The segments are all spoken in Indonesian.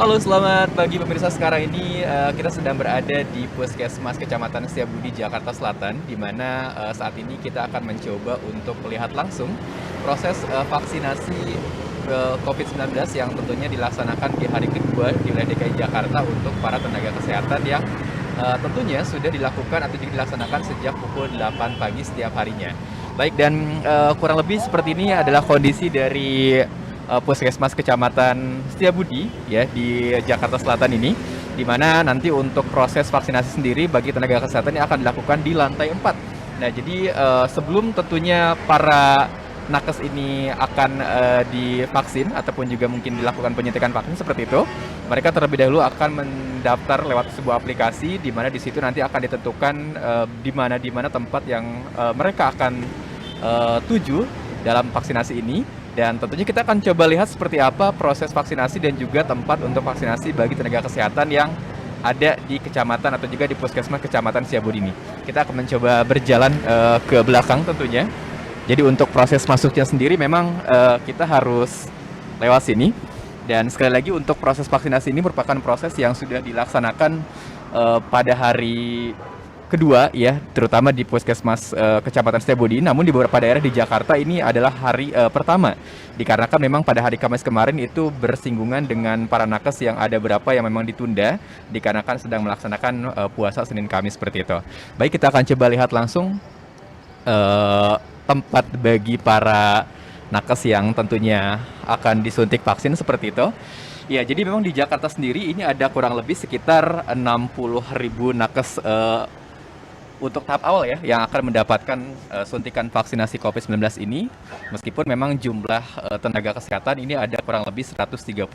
Halo, selamat pagi pemirsa. Sekarang ini kita sedang berada di Puskesmas Kecamatan Setiabudi, Jakarta Selatan, di mana saat ini kita akan mencoba untuk melihat langsung proses vaksinasi COVID-19 yang tentunya dilaksanakan di hari kedua di wilayah DKI Jakarta untuk para tenaga kesehatan yang tentunya sudah dilakukan atau juga dilaksanakan sejak pukul 8 pagi setiap harinya. Baik, dan kurang lebih seperti ini adalah kondisi dari Puskesmas Kecamatan Setiabudi ya di Jakarta Selatan ini, di mana nanti untuk proses vaksinasi sendiri bagi tenaga kesehatan yang akan dilakukan di lantai 4. Nah, jadi sebelum tentunya para nakes ini akan divaksin ataupun juga mungkin dilakukan penyuntikan vaksin seperti itu, mereka terlebih dahulu akan mendaftar lewat sebuah aplikasi di mana di situ nanti akan ditentukan di mana tempat yang mereka akan tuju dalam vaksinasi ini. Dan tentunya kita akan coba lihat seperti apa proses vaksinasi dan juga tempat untuk vaksinasi bagi tenaga kesehatan yang ada di kecamatan atau juga di Puskesmas Kecamatan Setiabudi ini. Kita akan mencoba berjalan ke belakang tentunya. Jadi untuk proses masuknya sendiri memang kita harus lewat sini. Dan sekali lagi untuk proses vaksinasi ini merupakan proses yang sudah dilaksanakan pada hari kedua ya, terutama di Puskesmas Kecamatan Setiabudi. Namun di beberapa daerah di Jakarta ini adalah hari pertama, dikarenakan memang pada hari Kamis kemarin itu bersinggungan dengan para nakes yang ada beberapa yang memang ditunda dikarenakan sedang melaksanakan puasa Senin Kamis seperti itu. Baik, kita akan coba lihat langsung tempat bagi para nakes yang tentunya akan disuntik vaksin seperti itu. Ya, jadi memang di Jakarta sendiri ini ada kurang lebih sekitar 60.000 nakes untuk tahap awal ya, yang akan mendapatkan suntikan vaksinasi COVID-19 ini, meskipun memang jumlah tenaga kesehatan ini ada kurang lebih 131.000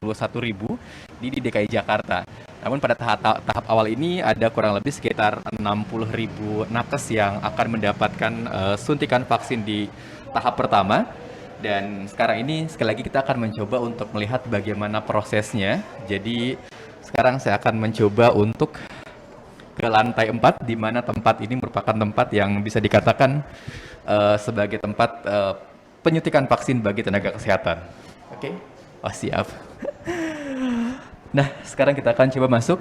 di DKI Jakarta. Namun pada tahap awal ini ada kurang lebih sekitar 60.000 nakes yang akan mendapatkan suntikan vaksin di tahap pertama. Dan sekarang ini sekali lagi kita akan mencoba untuk melihat bagaimana prosesnya. Jadi sekarang saya akan mencoba untuk ke lantai 4, di mana tempat ini merupakan tempat yang bisa dikatakan sebagai tempat penyuntikan vaksin bagi tenaga kesehatan. Oke, oh siap. Nah, sekarang kita akan coba masuk.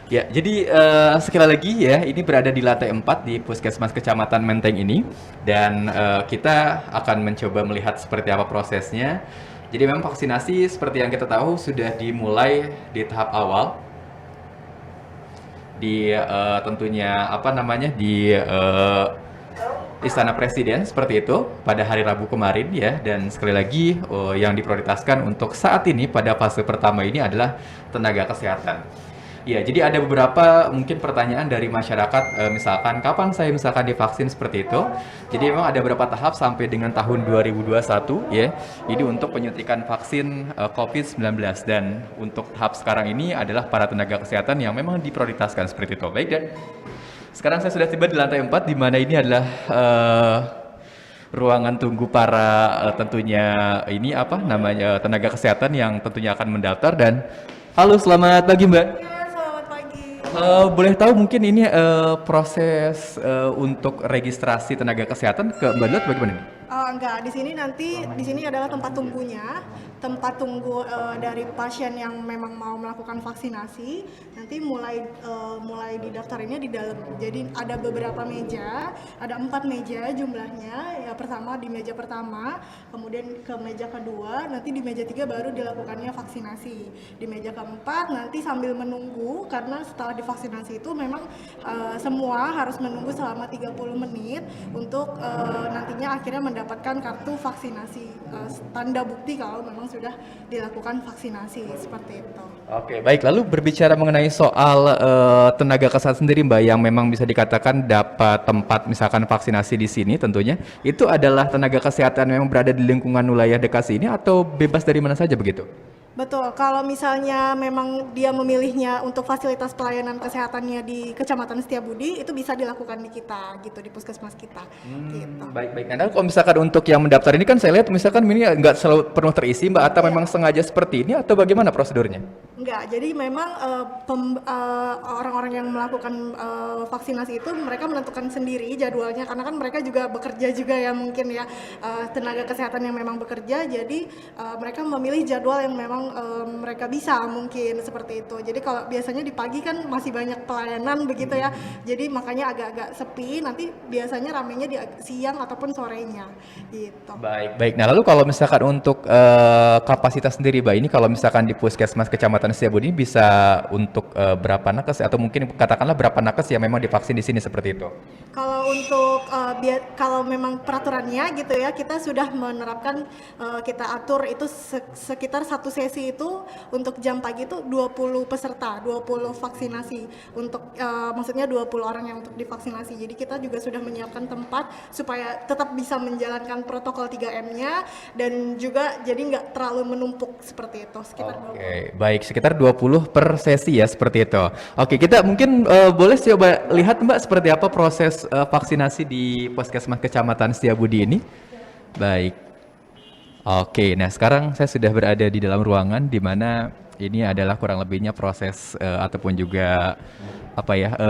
Ya, jadi sekali lagi ya, ini berada di lantai 4 di Puskesmas Kecamatan Menteng ini, dan kita akan mencoba melihat seperti apa prosesnya. Jadi memang vaksinasi seperti yang kita tahu sudah dimulai di tahap awal, di tentunya di Istana Presiden seperti itu pada hari Rabu kemarin ya. Dan sekali lagi yang diprioritaskan untuk saat ini pada fase pertama ini adalah tenaga kesehatan. Ya, jadi ada beberapa mungkin pertanyaan dari masyarakat, misalkan kapan saya misalkan divaksin seperti itu. Jadi memang ada beberapa tahap sampai dengan tahun 2021 ya. Ini untuk penyuntikan vaksin COVID-19, dan untuk tahap sekarang ini adalah para tenaga kesehatan yang memang diprioritaskan seperti itu. Baik, dan sekarang saya sudah tiba di lantai 4, di mana ini adalah ruangan tunggu para tentunya ini tenaga kesehatan yang tentunya akan mendaftar. Dan halo, selamat pagi Mbak. Selamat pagi. Boleh tahu mungkin ini proses untuk registrasi tenaga kesehatan ke Mbak Dut bagaimana nih? Enggak, di sini adalah tempat tunggunya, tempat tunggu dari pasien yang memang mau melakukan vaksinasi. Nanti mulai didaftarinnya di dalam. Jadi ada beberapa meja, ada 4 meja jumlahnya. Ya, pertama di meja pertama, kemudian ke meja kedua, nanti di meja 3 baru dilakukannya vaksinasi. Di meja keempat nanti sambil menunggu, karena setelah divaksinasi itu memang semua harus menunggu selama 30 menit untuk nantinya akhirnya mendapatkan kartu vaksinasi, tanda bukti kalau memang sudah dilakukan vaksinasi seperti itu. Oke, baik. Lalu berbicara mengenai soal tenaga kesehatan sendiri, Mbak, yang memang bisa dikatakan dapat tempat misalkan vaksinasi di sini tentunya, itu adalah tenaga kesehatan yang memang berada di lingkungan wilayah dekat sini atau bebas dari mana saja begitu? Betul, kalau misalnya memang dia memilihnya untuk fasilitas pelayanan kesehatannya di Kecamatan Setiabudi, itu bisa dilakukan di kita, gitu, di puskesmas kita. Gitu. Baik-baik. Nah, kalau misalkan untuk yang mendaftar ini kan saya lihat misalkan ini nggak selalu penuh terisi, Mbak, atau memang sengaja seperti ini atau bagaimana prosedurnya? Enggak, jadi memang orang-orang yang melakukan vaksinasi itu mereka menentukan sendiri jadwalnya, karena kan mereka juga bekerja juga ya, mungkin ya, tenaga kesehatan yang memang bekerja, jadi mereka memilih jadwal yang memang memang mereka bisa mungkin seperti itu. Jadi kalau biasanya di pagi kan masih banyak pelayanan begitu ya, jadi makanya agak-agak sepi. Nanti biasanya ramenya di siang ataupun sorenya gitu. Baik. Nah, lalu kalau misalkan untuk kapasitas sendiri, Mbak, ini kalau misalkan di Puskesmas Kecamatan Setiabudi bisa untuk berapa nakes atau mungkin katakanlah berapa nakes yang memang divaksin di sini seperti itu? Kalau untuk kalau memang peraturannya gitu ya, kita sudah menerapkan kita atur itu sekitar satu sesi itu untuk jam pagi itu 20 peserta, 20 vaksinasi untuk maksudnya 20 orang yang untuk divaksinasi. Jadi kita juga sudah menyiapkan tempat supaya tetap bisa menjalankan protokol 3M-nya dan juga jadi nggak terlalu menumpuk seperti itu, sekitar 20. Oke, baik, sekitar 20 per sesi ya seperti itu. Oke, kita mungkin boleh coba lihat Mbak seperti apa proses vaksinasi di Puskesmas Kecamatan Setiabudi ini. Baik. Oke, nah sekarang saya sudah berada di dalam ruangan di mana ini adalah kurang lebihnya proses ataupun juga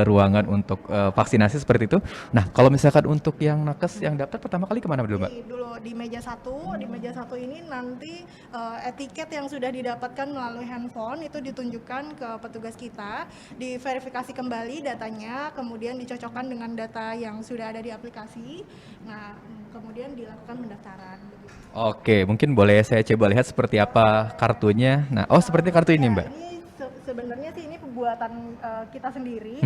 ruangan untuk vaksinasi seperti itu. Nah, kalau misalkan untuk yang nakes yang daftar pertama kali kemana dulu, Mbak? Dulu di meja satu ini nanti etiket yang sudah didapatkan melalui handphone itu ditunjukkan ke petugas kita, diverifikasi kembali datanya, kemudian dicocokkan dengan data yang sudah ada di aplikasi. Nah, kemudian dilakukan pendaftaran. Oke, mungkin boleh saya coba lihat seperti apa kartunya. Nah, seperti kartu ini, Mbak. Ini sebenarnya sih ini pembuatan kita sendiri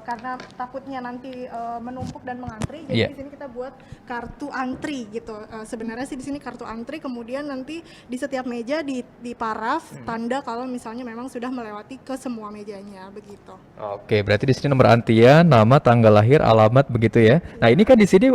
karena takutnya nanti menumpuk dan mengantri. Jadi di sini kita buat kartu antri gitu. Sebenarnya sih di sini kartu antri, kemudian nanti di setiap meja di paraf tanda kalau misalnya memang sudah melewati ke semua mejanya begitu. Oke, berarti di sini nomor antrian, nama, tanggal lahir, alamat begitu ya. Nah, ini kan di sini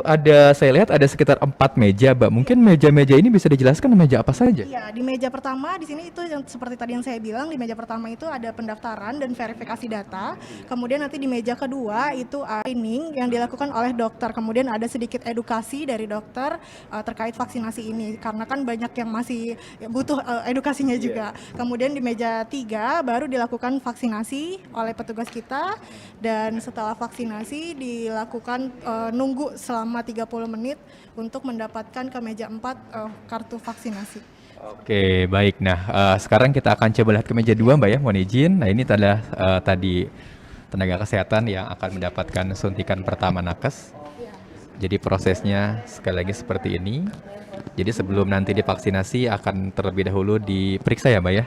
saya lihat ada sekitar 4 meja, Mbak. Mungkin meja-meja ini bisa dijelaskan meja apa saja? Iya, di meja pertama di sini itu yang seperti tadi yang saya bilang, di meja pertama itu ada pendaftaran dan verifikasi data. Kemudian nanti di meja kedua itu training yang dilakukan oleh dokter. Kemudian ada sedikit edukasi dari dokter terkait vaksinasi ini karena kan banyak yang masih butuh edukasinya juga. Kemudian di meja 3 baru dilakukan vaksinasi oleh petugas kita dan setelah vaksinasi dilakukan nunggu selama 30 menit untuk mendapatkan ke meja 4 kartu vaksinasi. Oke, baik. Nah, sekarang kita akan coba lihat ke meja 2, Mbak ya, mohon izin. Nah, ini adalah tadi tenaga kesehatan yang akan mendapatkan suntikan pertama nakes. Jadi prosesnya sekali lagi seperti ini. Jadi sebelum nanti divaksinasi akan terlebih dahulu diperiksa ya, Mbak ya?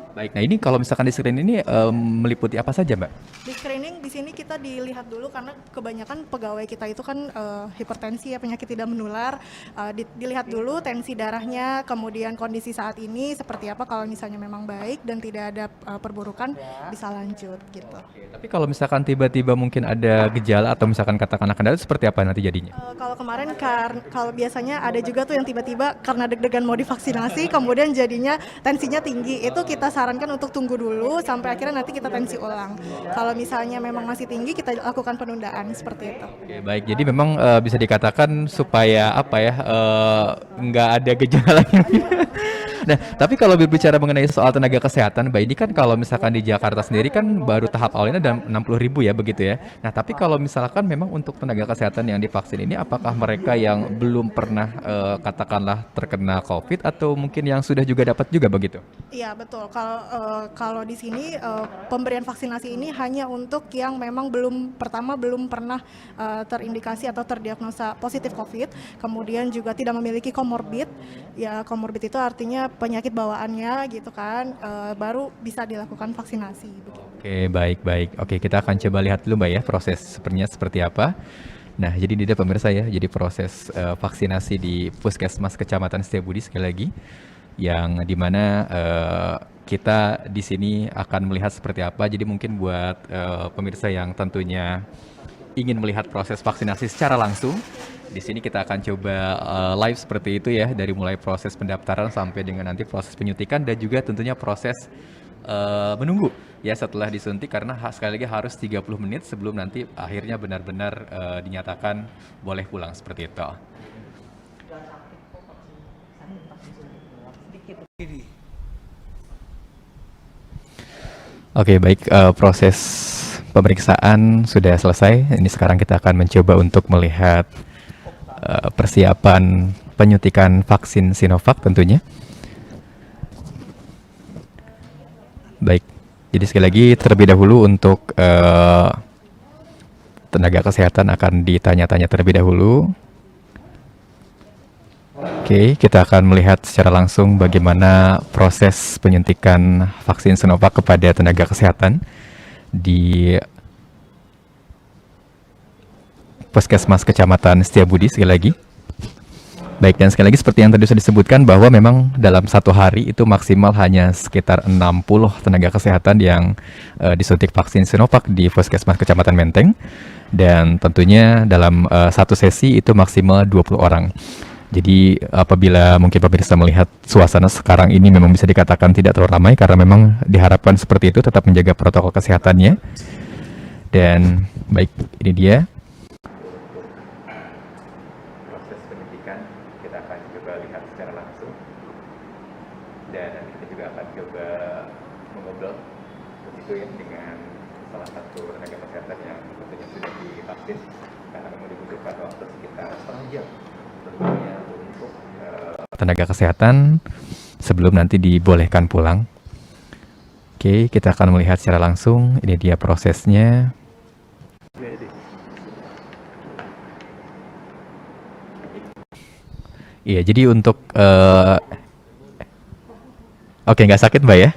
Baik, nah ini kalau misalkan di screening ini meliputi apa saja, Mbak? Di screening di sini kita dilihat dulu karena kebanyakan pegawai kita itu kan hipertensi ya, penyakit tidak menular. Dilihat dulu tensi darahnya, kemudian kondisi saat ini seperti apa, kalau misalnya memang baik dan tidak ada perburukan bisa lanjut gitu. Oke, tapi kalau misalkan tiba-tiba mungkin ada gejala atau misalkan katakanlah kendala seperti apa nanti jadinya? Kalau kemarin kalau biasanya ada juga tuh yang tiba-tiba karena deg-degan mau divaksinasi kemudian jadinya tensinya tinggi, itu kita sarankan untuk tunggu dulu sampai akhirnya nanti kita tensi ulang. Kalau misalnya memang masih tinggi kita lakukan penundaan seperti itu. Oke, baik. Jadi memang bisa dikatakan supaya nggak ada gejala yang Nah, tapi kalau berbicara mengenai soal tenaga kesehatan, Mbak, ini kan kalau misalkan di Jakarta sendiri kan baru tahap awalnya ada 60.000 ya begitu ya. Nah, tapi kalau misalkan memang untuk tenaga kesehatan yang divaksin ini apakah mereka yang belum pernah katakanlah terkena COVID atau mungkin yang sudah juga dapat juga begitu? Iya, betul. Kalau di sini pemberian vaksinasi ini hanya untuk yang memang belum pernah terindikasi atau terdiagnosa positif COVID, kemudian juga tidak memiliki komorbid. Ya, komorbid itu artinya penyakit bawaannya gitu kan, baru bisa dilakukan vaksinasi. Oke, baik. Oke, kita akan coba lihat dulu, Mbak ya, proses sebenarnya seperti apa. Nah, jadi ini dia pemirsa ya, jadi proses vaksinasi di Puskesmas Kecamatan Setiabudi sekali lagi, yang dimana kita di sini akan melihat seperti apa. Jadi mungkin buat pemirsa yang tentunya ingin melihat proses vaksinasi secara langsung, di sini kita akan coba live seperti itu ya, dari mulai proses pendaftaran sampai dengan nanti proses penyuntikan dan juga tentunya proses menunggu ya setelah disuntik, karena sekali lagi harus 30 menit sebelum nanti akhirnya benar-benar dinyatakan boleh pulang seperti itu. Oke, baik, proses pemeriksaan sudah selesai. Ini sekarang kita akan mencoba untuk melihat persiapan penyuntikan vaksin Sinovac tentunya. Baik. Jadi sekali lagi terlebih dahulu untuk tenaga kesehatan akan ditanya-tanya terlebih dahulu. Oke, kita akan melihat secara langsung bagaimana proses penyuntikan vaksin Sinovac kepada tenaga kesehatan di Puskesmas Kecamatan Setiabudi sekali lagi. Baik, dan sekali lagi seperti yang tadi sudah disebutkan bahwa memang dalam satu hari itu maksimal hanya sekitar 60 tenaga kesehatan yang disuntik vaksin Sinovac di Puskesmas Kecamatan Menteng. Dan tentunya dalam satu sesi itu maksimal 20 orang. Jadi apabila mungkin pemirsa melihat suasana sekarang ini memang bisa dikatakan tidak terlalu ramai karena memang diharapkan seperti itu, tetap menjaga protokol kesehatannya. Dan baik, ini dia proses penyuntikan, kita akan coba lihat secara langsung. Dan nanti kita juga akan coba mengobrol begitu ya dengan salah satu tenaga kesehatan yang tentunya sudah divaksin, karena memang dibutuhkan waktu sekitar setengah jam tentunya untuk tenaga kesehatan sebelum nanti dibolehkan pulang. Oke, kita akan melihat secara langsung. Ini dia prosesnya. Iya, jadi untuk oke, nggak sakit Mbak ya?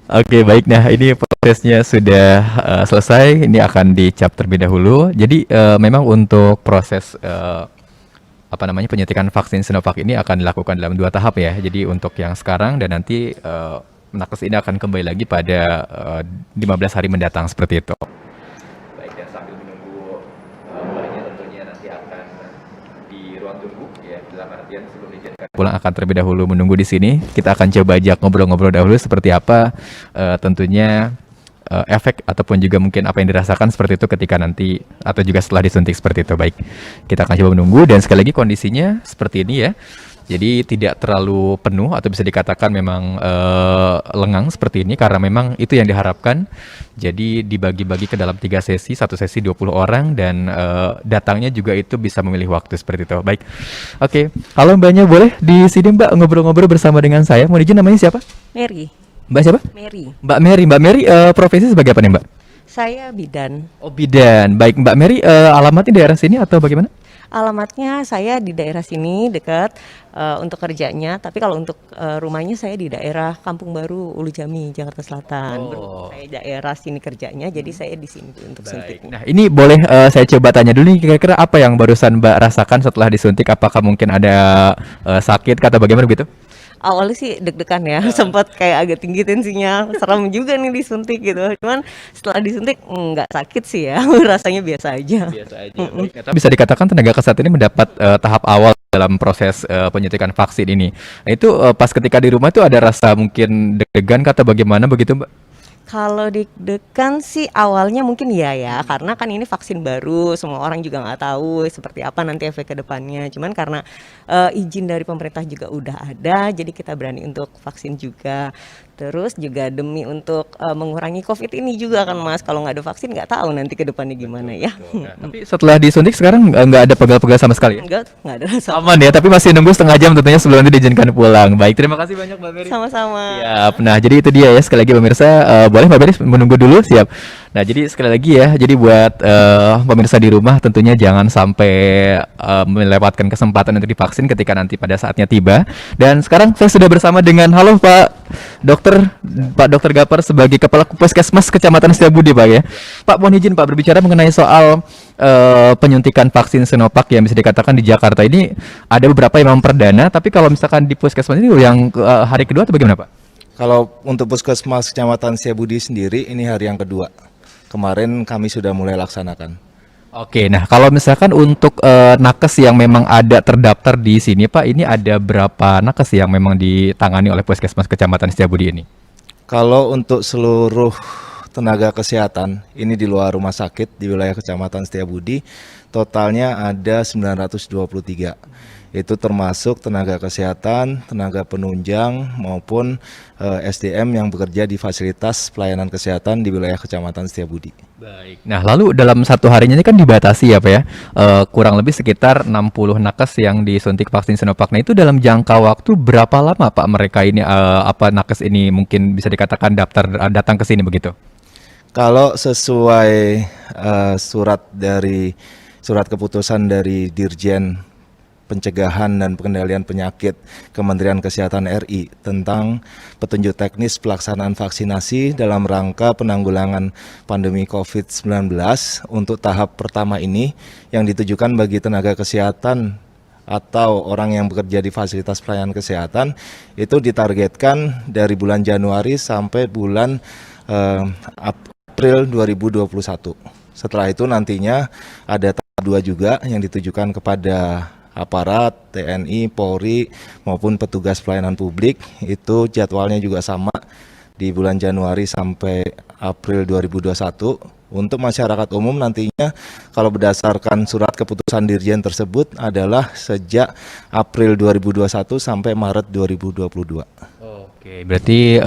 Oke, baik. Nah, ini prosesnya sudah selesai. Ini akan dicap terlebih dahulu. Jadi memang untuk proses penyuntikan vaksin Sinovac ini akan dilakukan dalam 2 tahap ya. Jadi untuk yang sekarang dan nanti nakes ini akan kembali lagi pada 15 hari mendatang seperti itu. Baik, dan sambil menunggu mulainya tentunya nanti akan di ruang tunggu ya, dalam artian sebelum dijadikan pulang akan terlebih dahulu menunggu di sini. Kita akan coba ajak ngobrol-ngobrol dahulu seperti apa tentunya efek ataupun juga mungkin apa yang dirasakan seperti itu ketika nanti atau juga setelah disuntik seperti itu. Baik, kita akan coba menunggu dan sekali lagi kondisinya seperti ini ya. Jadi tidak terlalu penuh atau bisa dikatakan memang lengang seperti ini karena memang itu yang diharapkan. Jadi dibagi-bagi ke dalam 3 sesi, satu sesi 20 orang dan datangnya juga itu bisa memilih waktu seperti itu. Baik, oke. Halo Mbaknya, boleh di sini Mbak ngobrol-ngobrol bersama dengan saya. Mohon izin, namanya siapa? Mary. Mbak siapa? Mary. Mbak Mary. Mbak Mary profesi sebagai apa nih Mbak? Saya bidan. Oh, bidan. Baik, Mbak Mary alamatnya daerah sini atau bagaimana? Alamatnya saya di daerah sini dekat untuk kerjanya, tapi kalau untuk rumahnya saya di daerah Kampung Baru, Ulu Jami, Jakarta Selatan. Oh. Saya daerah sini kerjanya, jadi saya di sini untuk Baik. suntiknya. Nah, ini boleh saya coba tanya dulu nih, kira-kira apa yang barusan Mbak rasakan setelah disuntik? Apakah mungkin ada sakit atau bagaimana begitu? Awalnya sih deg-degan ya, sempat kayak agak tinggi tensinya, serem juga nih disuntik gitu. Cuman setelah disuntik nggak sakit sih ya, rasanya biasa aja. Biasa aja. Baik. Ternyata bisa dikatakan tenaga kesehatan ini mendapat tahap awal dalam proses penyuntikan vaksin ini. Nah, itu pas ketika di rumah itu ada rasa mungkin deg-degan atau bagaimana begitu Mbak? Kalau deg-degan sih awalnya mungkin iya ya, karena kan ini vaksin baru, semua orang juga nggak tahu seperti apa nanti efek ke depannya. Cuman karena izin dari pemerintah juga udah ada, jadi kita berani untuk vaksin juga. Terus juga demi untuk mengurangi COVID ini juga kan Mas, kalau nggak ada vaksin nggak tahu nanti ke depannya gimana ya. Nah, tapi setelah disuntik sekarang nggak ada pegal-pegal sama sekali ya? Nggak ada rasa. Aman ya, tapi masih nunggu setengah jam tentunya sebelum nanti diizinkan pulang. Baik, terima kasih banyak Mbak Mary. Sama-sama. Siap. Nah, jadi itu dia ya, sekali lagi pemirsa, boleh Mbak Mary menunggu dulu, siap. Nah, jadi sekali lagi ya, jadi buat pemirsa di rumah tentunya jangan sampai melewatkan kesempatan untuk divaksin ketika nanti pada saatnya tiba. Dan sekarang saya sudah bersama dengan, halo Pak Dokter Gapar sebagai Kepala Puskesmas Kecamatan Setiabudi Pak ya. Pak, mohon izin Pak berbicara mengenai soal penyuntikan vaksin Sinovac yang bisa dikatakan di Jakarta ini ada beberapa yang memang perdana, tapi kalau misalkan di Puskesmas ini yang hari kedua atau bagaimana Pak? Kalau untuk Puskesmas Kecamatan Setiabudi sendiri ini hari yang kedua. Kemarin kami sudah mulai laksanakan. Oke, nah kalau misalkan untuk nakes yang memang ada terdaftar di sini Pak, ini ada berapa nakes yang memang ditangani oleh Puskesmas Kecamatan Setiabudi ini? Kalau untuk seluruh tenaga kesehatan ini di luar rumah sakit di wilayah Kecamatan Setiabudi, totalnya ada 923. Itu termasuk tenaga kesehatan, tenaga penunjang maupun SDM yang bekerja di fasilitas pelayanan kesehatan di wilayah Kecamatan Setiabudi. Baik. Nah, lalu dalam satu harinya ini kan dibatasi ya Pak ya, kurang lebih sekitar 60 nakes yang disuntik vaksin Sinovac. Nah, itu dalam jangka waktu berapa lama Pak mereka ini, nakes ini mungkin bisa dikatakan datang ke sini begitu? Kalau sesuai surat keputusan dari Dirjen Pencegahan dan Pengendalian Penyakit Kementerian Kesehatan RI tentang petunjuk teknis pelaksanaan vaksinasi dalam rangka penanggulangan pandemi COVID-19 untuk tahap pertama ini yang ditujukan bagi tenaga kesehatan atau orang yang bekerja di fasilitas pelayanan kesehatan, itu ditargetkan dari bulan Januari sampai bulan April 2021. Setelah itu nantinya ada tahap 2 juga yang ditujukan kepada aparat, TNI, Polri, maupun petugas pelayanan publik. Itu jadwalnya juga sama di bulan Januari sampai April 2021. Untuk masyarakat umum nantinya kalau berdasarkan surat keputusan Dirjen tersebut adalah sejak April 2021 sampai Maret 2022. Oke, berarti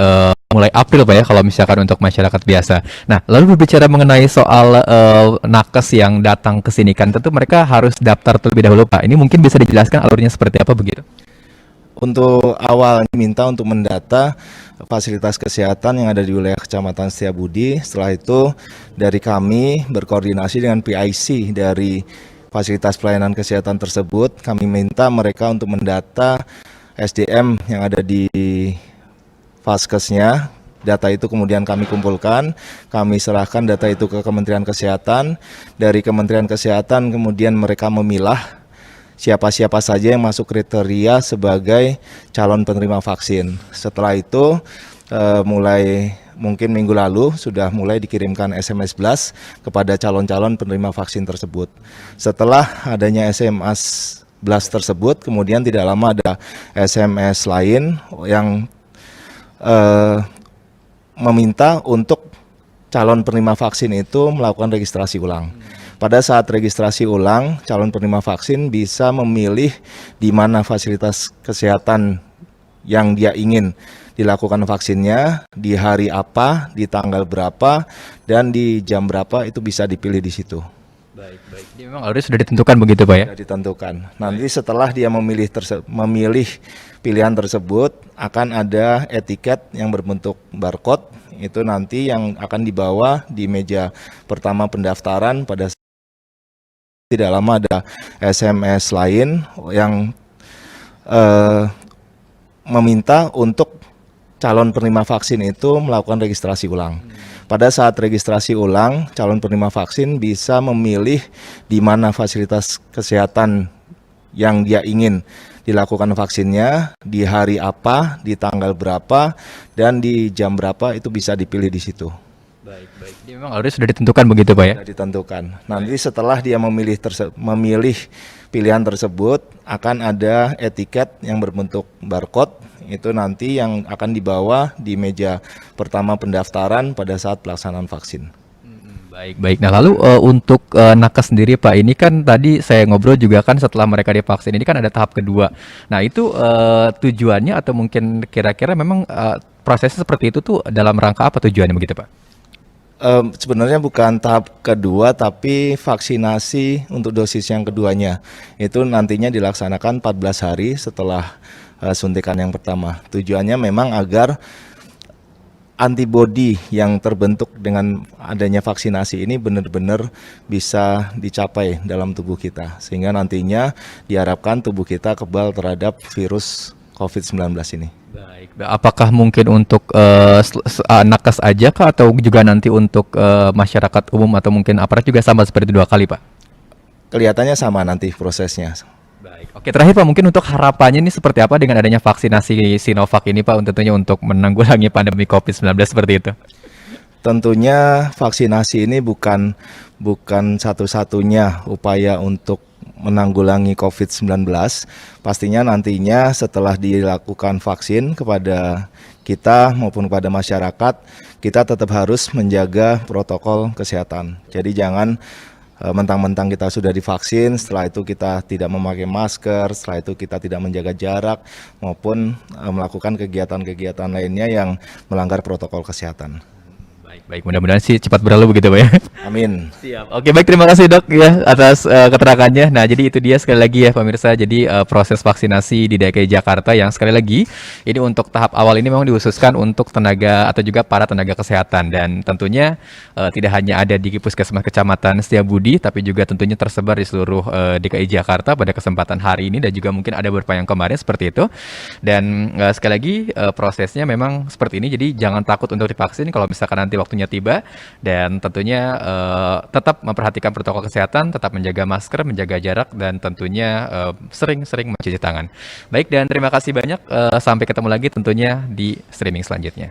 mulai April Pak ya kalau misalkan untuk masyarakat biasa. Nah, lalu berbicara mengenai soal nakes yang datang ke sini kan tentu mereka harus daftar terlebih dahulu Pak. Ini mungkin bisa dijelaskan alurnya seperti apa begitu? Untuk awalnya minta untuk mendata fasilitas kesehatan yang ada di wilayah Kecamatan Setiabudi. Setelah itu dari kami berkoordinasi dengan PIC dari fasilitas pelayanan kesehatan tersebut, kami minta mereka untuk mendata SDM yang ada di Faskesnya. Data itu kemudian kami kumpulkan, kami serahkan data itu ke Kementerian Kesehatan. Dari Kementerian Kesehatan kemudian mereka memilah siapa-siapa saja yang masuk kriteria sebagai calon penerima vaksin. Setelah itu mulai mungkin minggu lalu sudah mulai dikirimkan SMS blast kepada calon-calon penerima vaksin tersebut. Setelah adanya SMS blast tersebut, kemudian tidak lama ada SMS lain yang meminta untuk calon penerima vaksin itu melakukan registrasi ulang. Pada saat registrasi ulang, calon penerima vaksin bisa memilih di mana fasilitas kesehatan yang dia ingin dilakukan vaksinnya, di hari apa, di tanggal berapa, dan di jam berapa, itu bisa dipilih di situ. Baik. Jadi memang alurnya sudah ditentukan begitu Pak ya? Sudah ditentukan. Nanti setelah dia memilih pilihan tersebut, akan ada etiket yang berbentuk barcode. Itu nanti yang akan dibawa di meja pertama pendaftaran. Pada tidak lama ada SMS lain yang meminta untuk calon penerima vaksin itu melakukan registrasi ulang. Pada saat registrasi ulang, calon penerima vaksin bisa memilih di mana fasilitas kesehatan yang dia ingin dilakukan vaksinnya, di hari apa, di tanggal berapa, dan di jam berapa, itu bisa dipilih di situ. Baik. Jadi memang alurnya sudah ditentukan begitu Pak ya? Sudah ditentukan. Nanti setelah dia memilih pilihan tersebut, akan ada etiket yang berbentuk barcode. Itu nanti yang akan dibawa di meja pertama pendaftaran pada saat pelaksanaan vaksin. Baik. Nah lalu untuk nakes sendiri Pak, ini kan tadi saya ngobrol juga kan setelah mereka divaksin ini kan ada tahap kedua. Nah itu tujuannya atau mungkin kira-kira memang prosesnya seperti itu tuh dalam rangka apa tujuannya begitu Pak? Sebenarnya bukan tahap kedua, tapi vaksinasi untuk dosis yang keduanya. Itu nantinya dilaksanakan 14 hari setelah suntikan yang pertama. Tujuannya memang agar antibodi yang terbentuk dengan adanya vaksinasi ini benar-benar bisa dicapai dalam tubuh kita. Sehingga nantinya diharapkan tubuh kita kebal terhadap virus COVID-19 ini. Baik. Apakah mungkin untuk nakes aja kah atau juga nanti untuk masyarakat umum atau mungkin aparat juga sama seperti 2 kali Pak? Kelihatannya sama nanti prosesnya. Baik. Oke, terakhir Pak, mungkin untuk harapannya ini seperti apa dengan adanya vaksinasi Sinovac ini Pak, tentunya untuk menanggulangi pandemi COVID-19 seperti itu? Tentunya vaksinasi ini bukan satu-satunya upaya untuk menanggulangi COVID-19. Pastinya nantinya setelah dilakukan vaksin kepada kita maupun kepada masyarakat, kita tetap harus menjaga protokol kesehatan. Jadi jangan mentang-mentang kita sudah divaksin, setelah itu kita tidak memakai masker, setelah itu kita tidak menjaga jarak, maupun melakukan kegiatan-kegiatan lainnya yang melanggar protokol kesehatan. Baik, mudah-mudahan sih cepat berlalu begitu Pak ya. Amin. Siap. Oke, baik, terima kasih Dok ya atas keterangannya. Nah, jadi itu dia sekali lagi ya pemirsa. Jadi proses vaksinasi di DKI Jakarta yang sekali lagi ini untuk tahap awal ini memang dikhususkan untuk tenaga atau juga para tenaga kesehatan, dan tentunya tidak hanya ada di Puskesmas Kecamatan Setiabudi tapi juga tentunya tersebar di seluruh DKI Jakarta pada kesempatan hari ini, dan juga mungkin ada beberapa yang kemarin seperti itu. Dan sekali lagi prosesnya memang seperti ini. Jadi jangan takut untuk divaksin kalau misalkan nanti waktunya tiba, dan tentunya tetap memperhatikan protokol kesehatan, tetap menjaga masker, menjaga jarak, dan tentunya sering-sering mencuci tangan. Baik, dan terima kasih banyak. Sampai ketemu lagi tentunya di streaming selanjutnya.